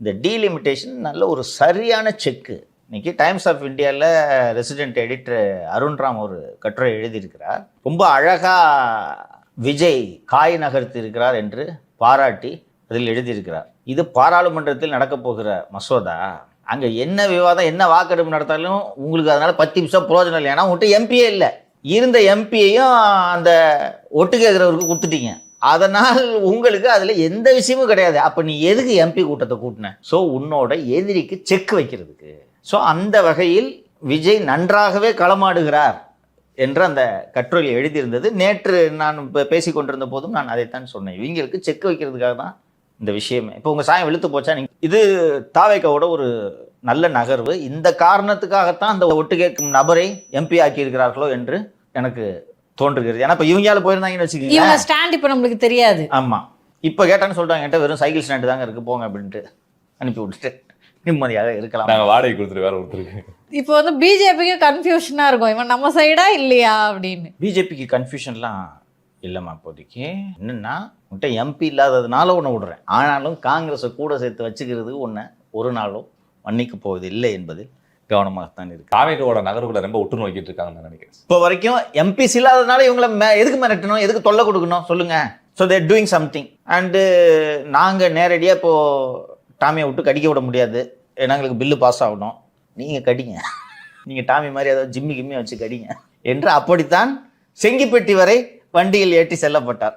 இந்த டீலிமிட்டேஷன் நல்ல ஒரு சரியான செக்கு. இன்னைக்கு டைம்ஸ் ஆஃப் இந்தியாவில் ரெசிடென்ட் எடிட்டர் அருண்ராம் ஒரு கட்டுரை எழுதியிருக்கிறார். ரொம்ப அழகாக விஜய் காய் நகர்த்தி இருக்கிறார் என்று பாராட்டி அதில் எழுதியிருக்கிறார். இது பாராளுமன்றத்தில் நடக்கப் போகிற மசோதா. அங்கே என்ன விவாதம், என்ன வாக்கெடுப்பு நடத்தாலும் உங்களுக்கு அதனால் 10 நிமிஷம் பிரயோஜனம் இல்லை. ஏன்னா உங்கள்கிட்ட எம்பியே இல்லை. இருந்த எம்பியையும் அந்த ஒட்டு கேட்குறவருக்கு கொடுத்துட்டீங்க. அதனால் உங்களுக்கு அதில் எந்த விஷயமும் கிடையாது. அப்போ நீ எதுக்கு எம்பி கூட்டத்தை கூட்டின? ஸோ உன்னோட எதிரிக்கு செக் வைக்கிறதுக்கு. ஸோ அந்த வகையில் விஜய் நன்றாகவே களமாடுகிறார் என்று அந்த கட்டுரையில் எழுதியிருந்தது. நேற்று நான் பேசி கொண்டிருந்த போதும் நான் அதைத்தான் சொன்னேன். இவங்களுக்கு செக் வைக்கிறதுக்காக தான் இந்த விஷயமே. இப்போ உங்கள் சாயம் வெளுத்து போச்சா? இது தாவேக்காவோட ஒரு நல்ல நகர்வு. இந்த காரணத்துக்காகத்தான் அந்த ஒட்டு கேட்கும் நபரை எம்பி ஆக்கியிருக்கிறார்களோ என்று எனக்கு தோன்றுகிறது. ஏன்னா இப்போ இவங்களால போயிருந்தாங்கன்னு வச்சுக்கோங்க, இவங்க ஸ்டாண்ட் இப்போ நம்மளுக்கு தெரியாது. ஆமாம், இப்போ கேட்டான்னு சொல்லிட்டாங்க, என்கிட்ட வெறும் சைக்கிள் ஸ்டாண்டு தாங்க இருக்கு போங்க அப்படின்ட்டு அனுப்பி விட்டுட்டு நிம்மதியாக இருக்கலாம். நாங்கள் வாடகை கொடுத்துட்டு வேற ஒருத்தருக்கு. இப்போ வந்து பிஜேபிக்கு கன்ஃபியூஷனாக இருக்கும், இவன் நம்ம சைடா இல்லையா அப்படின்னு. பிஜேபிக்கு கன்ஃபியூஷன்லாம் இல்லைம்மா இப்போதைக்கு. என்னென்னா உன்கிட்ட எம்பி இல்லாததுனால ஒன்று விடுறேன், ஆனாலும் காங்கிரஸை கூட சேர்த்து வச்சுக்கிறது ஒன்று ஒரு நாளும் மன்னிக்க போவது இல்லை என்பதில் கவனமாகத்தான் இருக்கு. தாவேக்காவோட நகர்வுகளை ரொம்ப உற்று நோக்கிட்டு இருக்காங்கன்னு நான் நினைக்கிறேன். இப்போ வரைக்கும் எம்பிஸ் இல்லாததுனால இவங்களை எதுக்கு மிரட்டணும், எதுக்கு தொல்லை கொடுக்கணும் சொல்லுங்க. So they're doing something. And நாங்கள் நேரடியாக இப்போது டாமியை விட்டு கடிக்க விட முடியாது, எங்களுக்கு பில்லு பாஸ் ஆகணும், நீங்கள் கடிங்க, நீங்கள் டாமி மாதிரி ஏதாவது ஜிம்மி கிம்மி வச்சு கடிங்க என்று அப்படித்தான் செங்கிப்பட்டி வரை வண்டியில் ஏற்றி செல்லப்பட்டார்.